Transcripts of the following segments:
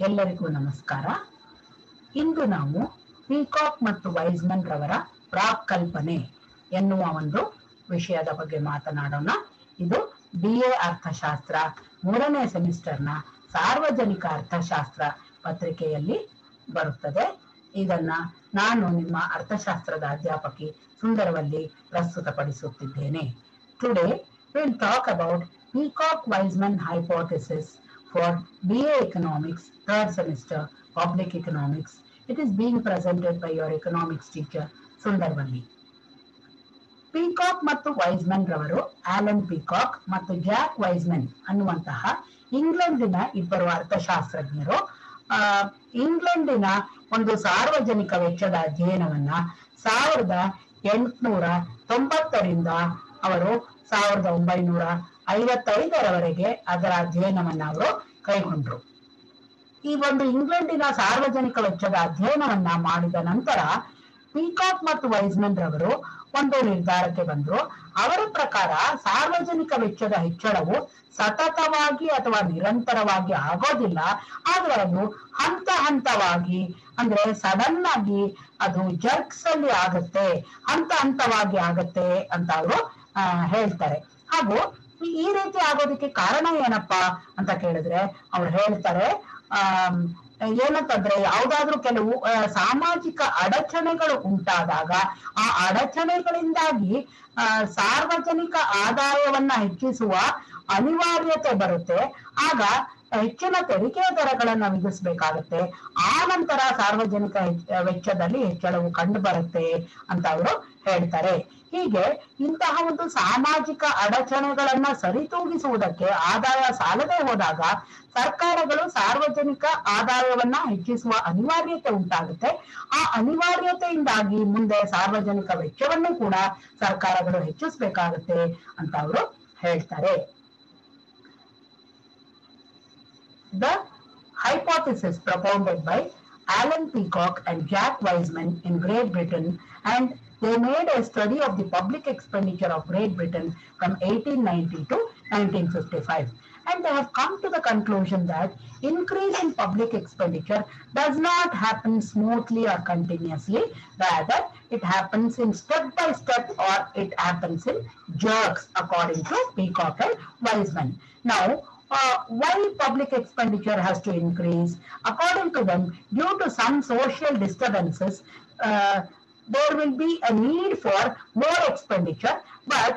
ಎಲ್ಲರಿಗೂ ನಮಸ್ಕಾರ. ಇಂದು ನಾವು ಪೀಕಾಕ್ ಮತ್ತು ವೈಸ್ಮನ್ ರವರ ಪ್ರಾಕ್ಕಲ್ಪನೆ ಎನ್ನುವ ಒಂದು ವಿಷಯದ ಬಗ್ಗೆ ಮಾತನಾಡೋಣ. ಇದು BA ಅರ್ಥಶಾಸ್ತ್ರ 3ನೇ ಸೆಮಿಸ್ಟರ್ನ ಸಾರ್ವಜನಿಕ ಅರ್ಥಶಾಸ್ತ್ರ ಪತ್ರಿಕೆಯಲ್ಲಿ ಬರುತ್ತದೆ. ಇದನ್ನ ನಾನು ನಿಮ್ಮ ಅರ್ಥಶಾಸ್ತ್ರದ ಅಧ್ಯಾಪಕಿ ಸುಂದರವಲ್ಲಿ ಪ್ರಸ್ತುತಪಡಿಸುತ್ತಿದ್ದೇನೆ. Today we'll talk about Peacock-Wiseman hypothesis for BA Economics, 3rd semester, Public Economics. It is being presented by your economics teacher, Sundarvalli. Peacock ಮತ್ತು ವೈಸ್ಮನ್ ರವರು ಆಲನ್ ಪೀಕಾಕ್ ಮತ್ತು ಜಾಕ್ ವೈಸ್ಮನ್ ಅನ್ನುವಂತಹ ಇಂಗ್ಲೆಂಡಿನ ಇಬ್ಬರು ಅರ್ಥಶಾಸ್ತ್ರಜ್ಞರು ಇಂಗ್ಲೆಂಡಿನ ಒಂದು ಸಾರ್ವಜನಿಕ ವೆಚ್ಚದ ಅಧ್ಯಯನವನ್ನ 1890ರಿಂದ ಅವರು 1955ರವರೆಗೆ ಅದರ ಅಧ್ಯಯನವನ್ನ ಅವರು ಕೈಗೊಂಡ್ರು. ಈ ಒಂದು ಇಂಗ್ಲೆಂಡಿನ ಸಾರ್ವಜನಿಕ ವೆಚ್ಚದ ಅಧ್ಯಯನವನ್ನ ಮಾಡಿದ ನಂತರ ಪೀಕಾಕ್ ಮತ್ತು ವೈಸ್ಮನ್ ರವರು ಒಂದು ನಿರ್ಧಾರಕ್ಕೆ ಬಂದ್ರು. ಅವರ ಪ್ರಕಾರ ಸಾರ್ವಜನಿಕ ವೆಚ್ಚದ ಹೆಚ್ಚಳವು ಸತತವಾಗಿ ಅಥವಾ ನಿರಂತರವಾಗಿ ಆಗೋದಿಲ್ಲ, ಆದ್ರೆ ಅದು ಹಂತ ಹಂತವಾಗಿ, ಅಂದ್ರೆ ಸಡನ್ ಆಗಿ ಅದು ಜರ್ಕ್ಸ್ ಅಲ್ಲಿ ಆಗುತ್ತೆ, ಹಂತ ಹಂತವಾಗಿ ಆಗತ್ತೆ ಅಂತ ಅವರು ಹೇಳ್ತಾರೆ. ಹಾಗೂ ಈ ರೀತಿ ಆಗೋದಕ್ಕೆ ಕಾರಣ ಏನಪ್ಪಾ ಅಂತ ಕೇಳಿದ್ರೆ ಅವ್ರು ಹೇಳ್ತಾರೆ, ಏನಂತಂದ್ರೆ ಯಾವ್ದಾದ್ರು ಕೆಲವು ಸಾಮಾಜಿಕ ಅಡಚಣೆಗಳು ಉಂಟಾದಾಗ ಆ ಅಡಚಣೆಗಳಿಂದಾಗಿ ಸಾರ್ವಜನಿಕ ಆದಾಯವನ್ನ ಹೆಚ್ಚಿಸುವ ಅನಿವಾರ್ಯತೆ ಬರುತ್ತೆ. ಆಗ ಹೆಚ್ಚಿನ ತೆರಿಗೆ ದರಗಳನ್ನ ವಿಧಿಸಬೇಕಾಗತ್ತೆ. ಆ ನಂತರ ಸಾರ್ವಜನಿಕ ವೆಚ್ಚದಲ್ಲಿ ಹೆಚ್ಚಳವು ಕಂಡು ಬರುತ್ತೆ ಅಂತ ಅವರು ಹೇಳ್ತಾರೆ. ಹೀಗೆ ಇಂತಹ ಒಂದು ಸಾಮಾಜಿಕ ಅಡಚಣೆಗಳನ್ನ ಸರಿತೂಗಿಸುವುದಕ್ಕೆ ಆದಾಯ ಸಾಲದೆ ಹೋದಾಗ ಸರ್ಕಾರಗಳು ಸಾರ್ವಜನಿಕ ಆದಾಯವನ್ನ ಹೆಚ್ಚಿಸುವ ಅನಿವಾರ್ಯತೆ ಉಂಟಾಗುತ್ತೆ. ಆ ಅನಿವಾರ್ಯತೆಯಿಂದಾಗಿ ಮುಂದೆ ಸಾರ್ವಜನಿಕ ವೆಚ್ಚವನ್ನು ಕೂಡ ಸರ್ಕಾರಗಳು ಹೆಚ್ಚಿಸಬೇಕಾಗುತ್ತೆ ಅಂತ ಅವರು ಹೇಳ್ತಾರೆ. The hypothesis propounded by Alan Peacock and Jack Wiseman in Great Britain, and they made a study of the public expenditure of Great Britain from 1890 to 1955. And they have come to the conclusion that increase in public expenditure does not happen smoothly or continuously. Rather, it happens in step by step, or it happens in jerks, according to Peacock and Wiseman. Now, why public expenditure has to increase? According to them, due to some social disturbances, there will be a need for more expenditure, but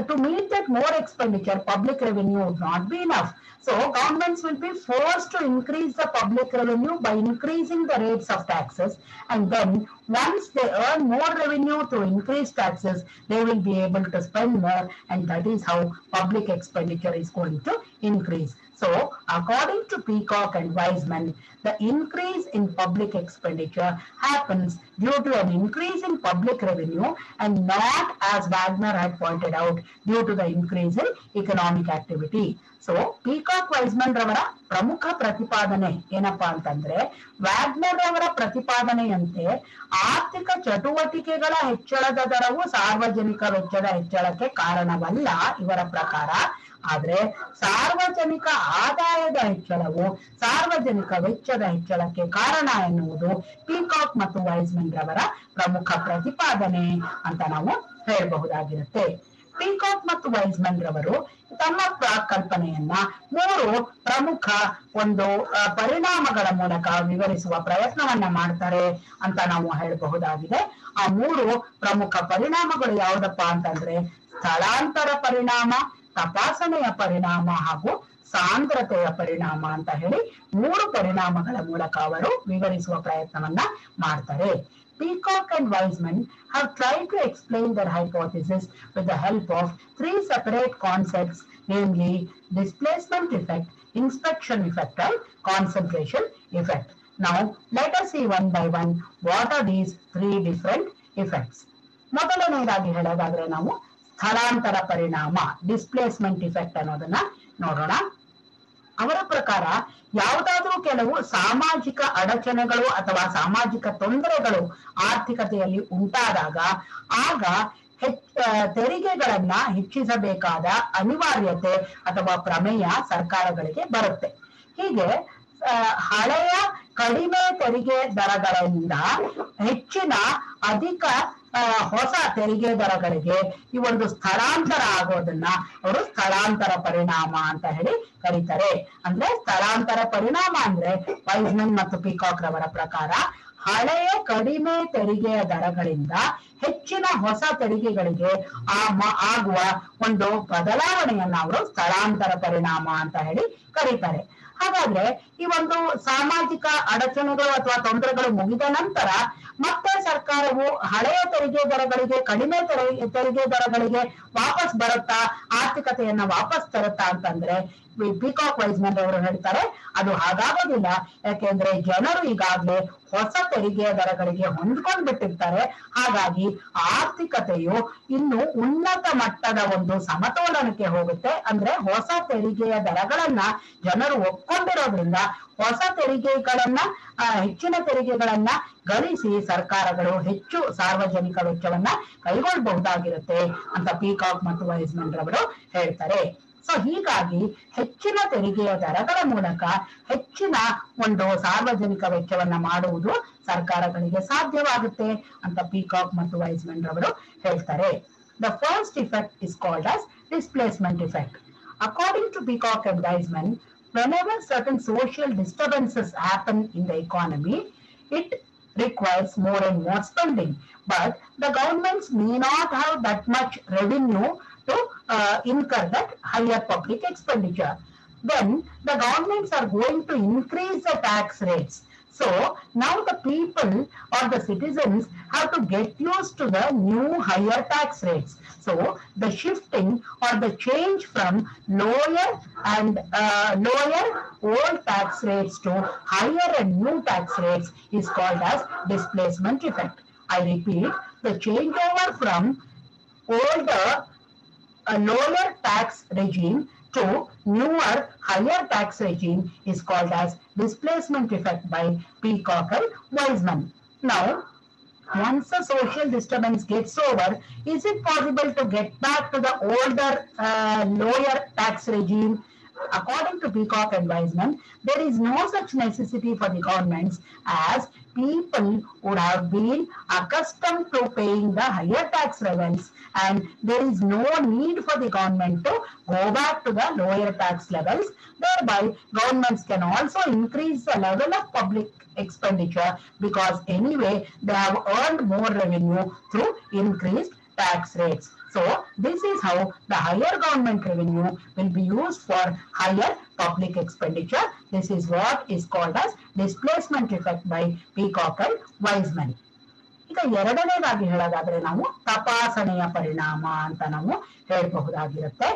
to meet that more expenditure, public revenue would not be enough. So governments will be forced to increase the public revenue by increasing the rates of taxes, and then once they earn more revenue through increased taxes, they will be able to spend more, and that is how public expenditure is going to increase. So according to Peacock and Wiseman, the increase in public expenditure happens due to an increase in public revenue, and not, as Wagner had pointed out, due to the increase in economic activity. So Peacock Wiseman ರವರ ಪ್ರಮುಖ ಪ್ರತಿಪಾದನೆ ಏನಪ್ಪಾ ಅಂತಂದ್ರೆ, WagonR ರವರ ಪ್ರತಿಪಾದನೆಯಂತೆ ಆರ್ಥಿಕ ಚಟುವಟಿಕೆಗಳ ಹೆಚ್ಚಳದ ದರವು ಸಾರ್ವಜನಿಕ ವೆಚ್ಚದ ಹೆಚ್ಚಳಕ್ಕೆ ಕಾರಣವಲ್ಲ ಇವರ ಪ್ರಕಾರ. ಆದ್ರೆ ಸಾರ್ವಜನಿಕ ಆದಾಯದ ಹೆಚ್ಚಳವು ಸಾರ್ವಜನಿಕ ವೆಚ್ಚದ ಹೆಚ್ಚಳಕ್ಕೆ ಕಾರಣ ಎನ್ನುವುದು ಪೀಕಾಕ್ ಮತ್ತು ವೈಸ್ಮನ್ ರವರ ಪ್ರಮುಖ ಪ್ರತಿಪಾದನೆ ಅಂತ ನಾವು ಹೇಳಬಹುದಾಗಿರುತ್ತೆ. ಪೀಕಾಕ್ ಮತ್ತು ವೈಸ್ಮನ್ ರವರು ತಮ್ಮ ಪ್ರಾಕಲ್ಪನೆಯನ್ನ 3 ಪ್ರಮುಖ ಒಂದು ಪರಿಣಾಮಗಳ ಮೂಲಕ ವಿವರಿಸುವ ಪ್ರಯತ್ನವನ್ನ ಮಾಡ್ತಾರೆ ಅಂತ ನಾವು ಹೇಳಬಹುದಾಗಿದೆ. ಆ 3 ಪ್ರಮುಖ ಪರಿಣಾಮಗಳು ಯಾವುದಪ್ಪ ಅಂತಂದ್ರೆ, ಸ್ಥಳಾಂತರ ಪರಿಣಾಮ, ತಪಾಸಣೆಯ ಪರಿಣಾಮ ಹಾಗೂ ಸಾಂದ್ರತೆಯ ಪರಿಣಾಮ ಅಂತ ಹೇಳಿ 3 ಪರಿಣಾಮಗಳ ಮೂಲಕ ಅವರು ವಿವರಿಸುವ ಪ್ರಯತ್ನವನ್ನ ಮಾಡ್ತಾರೆ. Peacock and Wiseman have tried to explain their hypothesis with the help of 3 separate concepts, namely displacement effect, inspection effect, and concentration effect. Now, let us see one by one what are these 3 different effects. ಮೊದಲನೆಯದಾಗಿ ಹೇಳೋದಾದ್ರೆ ನಾವು ಸ್ಥಳಾಂತರ ಪರಿಣಾಮ, displacement effect ಅನ್ನೋದನ್ನ ನೋಡೋಣ. ಅವರ ಪ್ರಕಾರ ಯಾವುದಾದ್ರೂ ಕೆಲವು ಸಾಮಾಜಿಕ ಅಡಚಣೆಗಳು ಅಥವಾ ಸಾಮಾಜಿಕ ತೊಂದರೆಗಳು ಆರ್ಥಿಕತೆಯಲ್ಲಿ ಉಂಟಾದಾಗ ಆಗ ತೆರಿಗೆಗಳನ್ನ ಹೆಚ್ಚಿಸಬೇಕಾದ ಅನಿವಾರ್ಯತೆ ಅಥವಾ ಪ್ರಮೇಯ ಸರ್ಕಾರಗಳಿಗೆ ಬರುತ್ತೆ. ಹೀಗೆ ಹಳೆಯ ಕಡಿಮೆ ತೆರಿಗೆ ದರಗಳಿಂದ ಹೆಚ್ಚಿನ ಅಧಿಕ ಹೊಸ ತೆರಿಗೆ ದರಗಳಿಗೆ ಈ ಒಂದು ಸ್ಥಳಾಂತರ ಆಗೋದನ್ನ ಅವರು ಸ್ಥಳಾಂತರ ಪರಿಣಾಮ ಅಂತ ಹೇಳಿ ಕರೀತಾರೆ. ಅಂದ್ರೆ ಸ್ಥಳಾಂತರ ಪರಿಣಾಮ ಅಂದ್ರೆ ವೈಸ್ಮನ್ ಮತ್ತು ಪಿಕಾಕ್ ರವರ ಪ್ರಕಾರ ಹಳೆಯ ಕಡಿಮೆ ತೆರಿಗೆಯ ದರಗಳಿಂದ ಹೆಚ್ಚಿನ ಹೊಸ ತೆರಿಗೆಗಳಿಗೆ ಆಗುವ ಒಂದು ಬದಲಾವಣೆಯನ್ನ ಅವರು ಸ್ಥಳಾಂತರ ಪರಿಣಾಮ ಅಂತ ಹೇಳಿ ಕರೀತಾರೆ. ಹಾಗಾದ್ರೆ ಈ ಒಂದು ಸಾಮಾಜಿಕ ಅಡಚಣೆಗಳು ಅಥವಾ ತೊಂದರೆಗಳು ಮುಗಿದ ನಂತರ ಮತ್ತೆ ಸರ್ಕಾರವು ಹಳೆಯ ತೆರಿಗೆ ದರಗಳಿಗೆ ಕಡಿಮೆ ತೆರಿಗೆ ದರಗಳಿಗೆ ವಾಪಸ್ ಬರುತ್ತಾ, ಆರ್ಥಿಕತೆಯನ್ನ ವಾಪಸ್ ತರುತ್ತಾ ಅಂತಂದ್ರೆ ಪಿಕಾಕ್ ವೈಸ್ಮನ್ ಅವರು ಹೇಳ್ತಾರೆ ಅದು ಹಾಗಾಗೋದಿಲ್ಲ. ಯಾಕೆಂದ್ರೆ ಜನರು ಈಗಾಗಲೇ ಹೊಸ ತೆರಿಗೆಯ ದರಗಳಿಗೆ ಹೊಂದ್ಕೊಂಡ್ ಬಿಟ್ಟಿರ್ತಾರೆ. ಹಾಗಾಗಿ ಆರ್ಥಿಕತೆಯು ಇನ್ನು ಉನ್ನತ ಮಟ್ಟದ ಒಂದು ಸಮತೋಲನಕ್ಕೆ ಹೋಗುತ್ತೆ. ಅಂದ್ರೆ ಹೊಸ ತೆರಿಗೆಯ ದರಗಳನ್ನ ಜನರು ಒಪ್ಕೊಂಡಿರೋದ್ರಿಂದ ಹೊಸ ತೆರಿಗೆಗಳನ್ನ ಹೆಚ್ಚಿನ ತೆರಿಗೆಗಳನ್ನ ಗಳಿಸಿ ಸರ್ಕಾರಗಳು ಹೆಚ್ಚು ಸಾರ್ವಜನಿಕ ವೆಚ್ಚವನ್ನ ಕೈಗೊಳ್ಳಬಹುದಾಗಿರುತ್ತೆ ಅಂತ ಪಿಕಾಕ್ ಮತ್ತು ವೈಸ್ಮನ್ ರವರು ಹೇಳ್ತಾರೆ. ಸೊ ಹೀಗಾಗಿ ಹೆಚ್ಚಿನ ತೆರಿಗೆಯ ದರಗಳ ಮೂಲಕ ಹೆಚ್ಚಿನ ಒಂದು ಸಾರ್ವಜನಿಕ ವೆಚ್ಚವನ್ನ ಮಾಡುವುದು ಸರ್ಕಾರಗಳಿಗೆ ಸಾಧ್ಯವಾಗುತ್ತೆ ಅಂತ ಪಿಕಾಕ್ ಮತ್ತು ವೈಸ್ಮನ್ ರವರು ಹೇಳ್ತಾರೆ. The first effect is called as displacement effect. According to Peacock and Wiseman, whenever certain social disturbances happen in the economy, it requires more and more spending. But the governments may not have that much revenue to incur that higher public expenditure. Then the governments are going to increase the tax rates. So now the people or the citizens have to get used to the new higher tax rates. So the shifting or the change from lower old tax rates to higher and new tax rates is called as displacement effect. I repeat, the changeover from older lower tax regime to newer higher tax regime is called as displacement effect by Peacock and Weisman. Now, once the social disturbance gets over, is it possible to get back to the older lower tax regime? According to Peacock and Weisman, there is no such necessity for the governments, as people would have been accustomed to paying the higher tax levels, and there is no need for the government to go back to the lower tax levels. Thereby, governments can also increase the level of public expenditure, because anyway they have earned more revenue through increased tax rates. So this is how the higher government revenue will be used for higher public expenditure. This is what is called as displacement effect by Peacock and Weisman. ಈಗ ಎರಡನೇದಾಗಿ ಹೇಳೋದಾದ್ರೆ ನಾವು ತಪಾಸಣೆಯ ಪರಿಣಾಮ ಅಂತ ನಾವು ಹೇಳಬಹುದಾಗಿರುತ್ತೆ.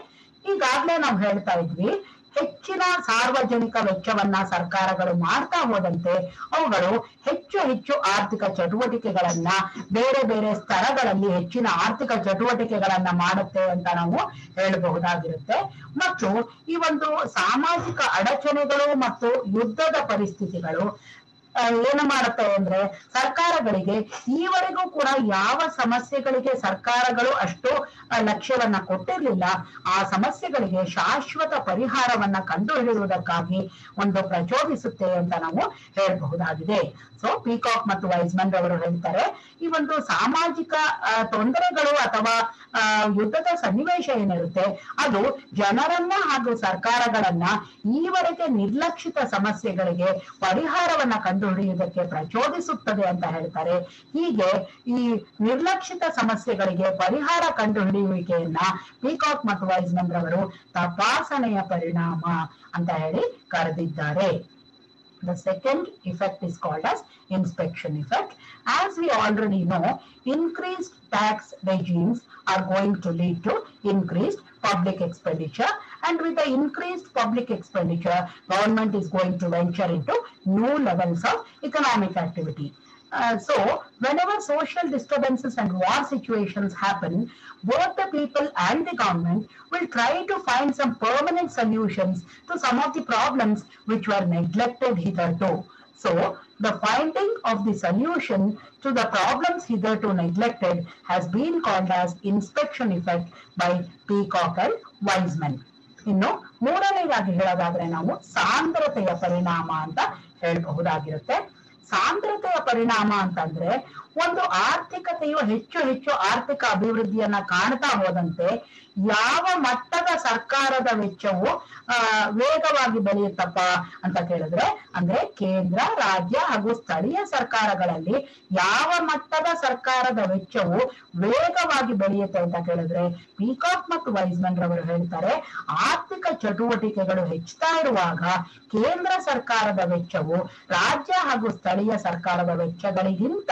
ಈಗಾಗಲೇ ನಾವು ಹೇಳ್ತಾ ಇದ್ವಿ, ಹೆಚ್ಚಿನ ಸಾರ್ವಜನಿಕ ವೆಚ್ಚವನ್ನ ಸರ್ಕಾರಗಳು ಮಾಡ್ತಾ ಹೋದಂತೆ ಅವುಗಳು ಹೆಚ್ಚು ಹೆಚ್ಚು ಆರ್ಥಿಕ ಚಟುವಟಿಕೆಗಳನ್ನ ಬೇರೆ ಬೇರೆ ಸ್ತರಗಳಲ್ಲಿ ಹೆಚ್ಚಿನ ಆರ್ಥಿಕ ಚಟುವಟಿಕೆಗಳನ್ನ ಮಾಡುತ್ತೆ ಅಂತ ನಾವು ಹೇಳಬಹುದಾಗಿರುತ್ತೆ. ಮತ್ತು ಈ ಒಂದು ಸಾಮಾಜಿಕ ಅಡಚಣೆಗಳು ಮತ್ತು ಯುದ್ಧದ ಪರಿಸ್ಥಿತಿಗಳು ಏನು ಮಾಡುತ್ತವೆ ಅಂದ್ರೆ ಸರ್ಕಾರಗಳಿಗೆ ಈವರೆಗೂ ಕೂಡ ಯಾವ ಸಮಸ್ಯೆಗಳಿಗೆ ಸರ್ಕಾರಗಳು ಅಷ್ಟು ಲಕ್ಷ್ಯವನ್ನ ಕೊಟ್ಟಿರ್ಲಿಲ್ಲ, ಆ ಸಮಸ್ಯೆಗಳಿಗೆ ಶಾಶ್ವತ ಪರಿಹಾರವನ್ನ ಕಂಡುಹಿಡಿಯುವುದಕ್ಕಾಗಿ ಒಂದು ಪ್ರಚೋದಿಸುತ್ತೆ ಅಂತ ನಾವು ಹೇಳಬಹುದಾಗಿದೆ. ಸೊ ಪಿಕಾಕ್ ಮತ್ತು ವೈಸ್ಮನ್ ರವರು ಹೇಳ್ತಾರೆ, ಈ ಒಂದು ಸಾಮಾಜಿಕ ತೊಂದರೆಗಳು ಅಥವಾ ಯುದ್ಧದ ಸನ್ನಿವೇಶ ಏನಿರುತ್ತೆ ಅದು ಜನರನ್ನ ಹಾಗೂ ಸರ್ಕಾರಗಳನ್ನ ಈವರೆಗೆ ನಿರ್ಲಕ್ಷಿತ ಸಮಸ್ಯೆಗಳಿಗೆ ಪರಿಹಾರವನ್ನ ಕಂಡುಹಿಡಿಯುವುದಕ್ಕೆ ಪ್ರಚೋದಿಸುತ್ತದೆ ಅಂತ ಹೇಳ್ತಾರೆ. ಹೀಗೆ ಈ ನಿರ್ಲಕ್ಷಿತ ಸಮಸ್ಯೆಗಳಿಗೆ ಪರಿಹಾರ ಕಂಡುಹಿಡಿಯುವಿಕೆಯನ್ನ ಪಿಕಾಕ್ ಮತ್ತು ವೈಸ್ಮನ್ ರವರು ತಪಾಸಣೆಯ ಪರಿಣಾಮ ಅಂತ ಹೇಳಿ ಕರೆದಿದ್ದಾರೆ. The second effect is called as inspection effect. As we already know, increased tax regimes are going to lead to increased public expenditure, and with the increased public expenditure, government is going to venture into new levels of economic activity. So whenever social disturbances and war situations happen, both the people and the government will try to find some permanent solutions to some of the problems which were neglected hitherto. So the finding of the solution to the problems hitherto neglected has been called as inspection effect by Peacock and Weisman. ಇನ್ನು ಮೂರನೇದಾಗಿ ಹೇಳೋದಾದ್ರೆ ನಾವು ಸಾಂದ್ರತೆಯ ಪರಿಣಾಮ ಅಂತ ಹೇಳಬಹುದಾಗಿರುತ್ತೆ. ಸಾಂದ್ರತೆಯ ಪರಿಣಾಮ ಅಂತಂದ್ರೆ ಒಂದು ಆರ್ಥಿಕತೆಯು ಹೆಚ್ಚು ಹೆಚ್ಚು ಆರ್ಥಿಕ ಅಭಿವೃದ್ಧಿಯನ್ನ ಕಾಣ್ತಾ ಹೋದಂತೆ ಯಾವ ಮಟ್ಟದ ಸರ್ಕಾರದ ವೆಚ್ಚವು ವೇಗವಾಗಿ ಬೆಳೆಯುತ್ತಪ್ಪ ಅಂತ ಕೇಳಿದ್ರೆ, ಅಂದ್ರೆ ಕೇಂದ್ರ, ರಾಜ್ಯ ಹಾಗೂ ಸ್ಥಳೀಯ ಸರ್ಕಾರಗಳಲ್ಲಿ ಯಾವ ಮಟ್ಟದ ಸರ್ಕಾರದ ವೆಚ್ಚವು ವೇಗವಾಗಿ ಬೆಳೆಯುತ್ತೆ ಅಂತ ಕೇಳಿದ್ರೆ, ಪೀಕಾಕ್ ಮತ್ತು ವೈಸ್ಮನ್ ರವರು ಹೇಳ್ತಾರೆ, ಆರ್ಥಿಕ ಚಟುವಟಿಕೆಗಳು ಹೆಚ್ಚುತ್ತಾ ಇರುವಾಗ ಕೇಂದ್ರ ಸರ್ಕಾರದ ವೆಚ್ಚವು ರಾಜ್ಯ ಹಾಗೂ ಸ್ಥಳೀಯ ಸರ್ಕಾರದ ವೆಚ್ಚಗಳಿಗಿಂತ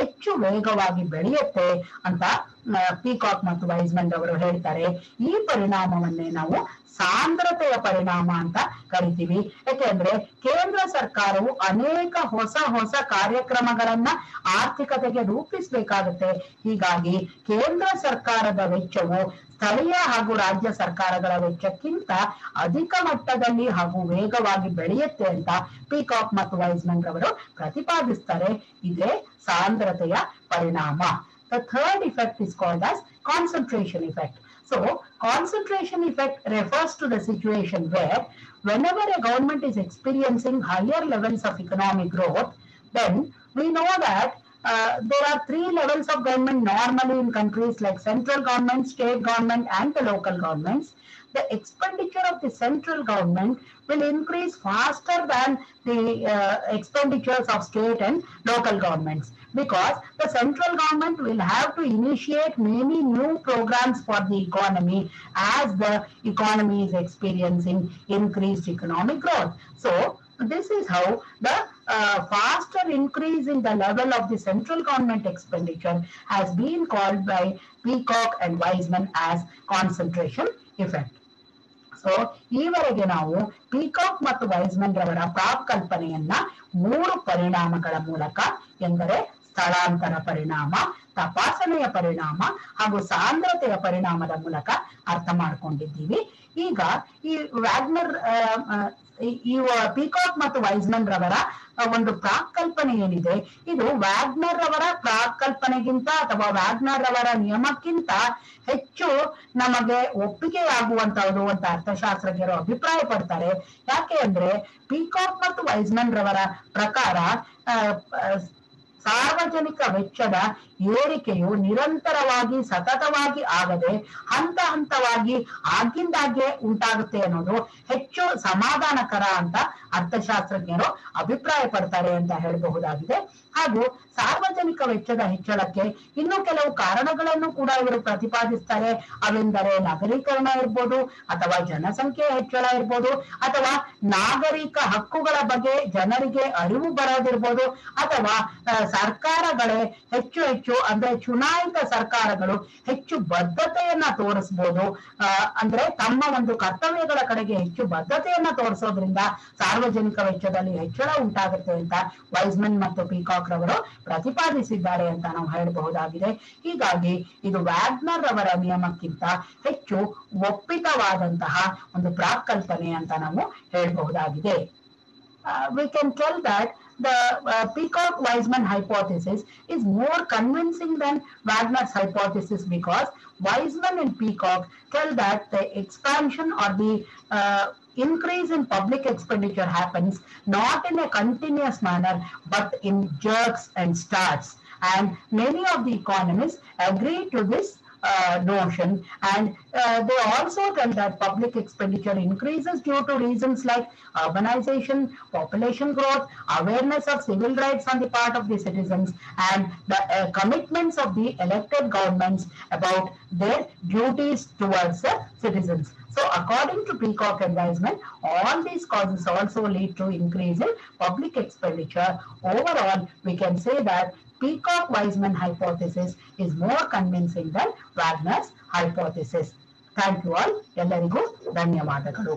ಹೆಚ್ಚು ವೇಗವಾಗಿ ಬೆಳೆಯುತ್ತೆ ಅಂತ ಪೀಕಾಕ್ ಮತ್ತು ವೈಸ್ಮನ್ ರವರು ಹೇಳ್ತಾರೆ. ಈ ಪರಿಣಾಮವನ್ನೇ ನಾವು ಸಾಂದ್ರತೆಯ ಪರಿಣಾಮ ಅಂತ ಕರಿತೀವಿ. ಯಾಕೆಂದ್ರೆ ಕೇಂದ್ರ ಸರ್ಕಾರವು ಅನೇಕ ಹೊಸ ಹೊಸ ಕಾರ್ಯಕ್ರಮಗಳನ್ನ ಆರ್ಥಿಕತೆಗೆ ರೂಪಿಸಬೇಕಾಗುತ್ತೆ. ಹೀಗಾಗಿ ಕೇಂದ್ರ ಸರ್ಕಾರದ ವೆಚ್ಚವು ಸ್ಥಳೀಯ ಹಾಗೂ ರಾಜ್ಯ ಸರ್ಕಾರಗಳ ವೆಚ್ಚಕ್ಕಿಂತ ಅಧಿಕ ಮಟ್ಟದಲ್ಲಿ ಹಾಗೂ ವೇಗವಾಗಿ ಬೆಳೆಯುತ್ತೆ ಅಂತ ಪೀಕಾಕ್ ಮತ್ತು ವೈಸ್ಮನ್ ರವರು ಪ್ರತಿಪಾದಿಸ್ತಾರೆ. ಇದೇ ಸಾಂದ್ರತೆಯ ಪರಿಣಾಮ. The third effect is called as concentration effect. So, concentration effect refers to the situation where whenever a government is experiencing higher levels of economic growth, then we know that there are three levels of government normally in countries like central government, state government, and the local governments. The expenditure of the central government will increase faster than the expenditures of state and local governments, because the central government will have to initiate many new programs for the economy as the economy is experiencing increased economic growth. So, this is how the faster increase in the level of the central government expenditure has been called by Peacock and Weisman as concentration effect. So ಈವರೆಗೆ ನಾವು peacock ಮತ್ತು Wiseman ರವರ ಪ್ರಾಕಲ್ಪನೆಯನ್ನ 3 ಪರಿಣಾಮಗಳ ಮೂಲಕ, ಎಂದರೆ ಸ್ಥಳಾಂತರ ಪರಿಣಾಮ, ತಪಾಸಣೆಯ ಪರಿಣಾಮ ಹಾಗೂ ಸಾಂದ್ರತೆಯ ಪರಿಣಾಮದ ಮೂಲಕ ಅರ್ಥ ಮಾಡ್ಕೊಂಡಿದ್ದೀವಿ. ಈಗ ಈ ವ್ಯಾಗ್ನರ್ ಈ ಪೀಕಾಕ್ ಮತ್ತು ವೈಸ್ಮನ್ ರವರ ಒಂದು ಪ್ರಾಕಲ್ಪನೆ ಏನಿದೆ, ಇದು ವ್ಯಾಗ್ನರ್ ರವರ ಪ್ರಾಕಲ್ಪನೆಗಿಂತ ಅಥವಾ ವ್ಯಾಗ್ನರ್ ರವರ ನಿಯಮಕ್ಕಿಂತ ಹೆಚ್ಚು ನಮಗೆ ಒಪ್ಪಿಗೆಯಾಗುವಂತಹದ್ದು ಅಂತ ಅರ್ಥಶಾಸ್ತ್ರಜ್ಞರು ಅಭಿಪ್ರಾಯ ಪಡ್ತಾರೆ. ಯಾಕೆ ಅಂದ್ರೆ ಪೀಕಾಕ್ ಮತ್ತು ವೈಸ್ಮನ್ ರವರ ಪ್ರಕಾರ ಸಾರ್ವಜನಿಕ ವೆಚ್ಚದ ಏರಿಕೆಯು ನಿರಂತರವಾಗಿ ಸತತವಾಗಿ ಆಗದೆ ಹಂತ ಹಂತವಾಗಿ ಆಗಿಂದಾಗೆ ಉಂಟಾಗುತ್ತೆ ಅನ್ನೋದು ಹೆಚ್ಚು ಸಮಾಧಾನಕರ ಅಂತ ಅರ್ಥಶಾಸ್ತ್ರಜ್ಞರು ಅಭಿಪ್ರಾಯ ಪಡ್ತಾರೆ ಅಂತ ಹೇಳಬಹುದಾಗಿದೆ. ಹಾಗೂ ಸಾರ್ವಜನಿಕ ವೆಚ್ಚದ ಹೆಚ್ಚಳಕ್ಕೆ ಇನ್ನು ಕೆಲವು ಕಾರಣಗಳನ್ನು ಕೂಡ ಇವರು ಪ್ರತಿಪಾದಿಸ್ತಾರೆ. ಅವೆಂದರೆ ನಗರೀಕರಣ ಇರ್ಬೋದು, ಅಥವಾ ಜನಸಂಖ್ಯೆ ಹೆಚ್ಚಳ ಇರ್ಬೋದು, ಅಥವಾ ನಾಗರಿಕ ಹಕ್ಕುಗಳ ಬಗ್ಗೆ ಜನರಿಗೆ ಅರಿವು ಬರೋದಿರ್ಬೋದು, ಅಥವಾ ಸರ್ಕಾರಗಳೇ ಹೆಚ್ಚು ಹೆಚ್ಚು ಅಂದ್ರೆ ಚುನಾಯಿತ ಸರ್ಕಾರಗಳು ಹೆಚ್ಚು ಬದ್ಧತೆಯನ್ನ ತೋರಿಸಬಹುದು. ಅಂದ್ರೆ ತಮ್ಮ ಒಂದು ಕರ್ತವ್ಯಗಳ ಕಡೆಗೆ ಹೆಚ್ಚು ಬದ್ಧತೆಯನ್ನ ತೋರಿಸೋದ್ರಿಂದ ಸಾರ್ವಜನಿಕ ವೆಚ್ಚದಲ್ಲಿ ಹೆಚ್ಚಳ ಉಂಟಾಗುತ್ತೆ ಅಂತ ವೈಸ್ಮನ್ ಮತ್ತು ಪೀಕಾಕ್ ರವರು ಪ್ರತಿಪಾದಿಸಿದ್ದಾರೆ ಅಂತ ನಾವು ಹೇಳಬಹುದಾಗಿದೆ. ಹೀಗಾಗಿ ಇದು ವ್ಯಾಗ್ನರ್ ರವರ ನಿಯಮಕ್ಕಿಂತ ಹೆಚ್ಚು ಒಪ್ಪಿತವಾದಂತಹ ಒಂದು ಪ್ರಾಕಲ್ಪನೆ ಅಂತ ನಾವು ಹೇಳಬಹುದಾಗಿದೆ. We can tell that the Peacock-Weisman hypothesis is more convincing than Wagner's hypothesis, because Weisman and Peacock tell that the expansion or the increase in public expenditure happens not in a continuous manner but in jerks and starts, and many of the economists agree to this notion, and they also tell that public expenditure increases due to reasons like urbanization, population growth, awareness of civil rights on the part of the citizens, and the commitments of the elected governments about their duties towards the citizens. So according to Peacock and Weisman, all these causes also lead to increase in public expenditure. Overall, we can say that Peacock-Weisman hypothesis is more convincing than Wagner's hypothesis. Thank you all. ಎಲ್ಲರಿಗೂ ಧನ್ಯವಾದಗಳು.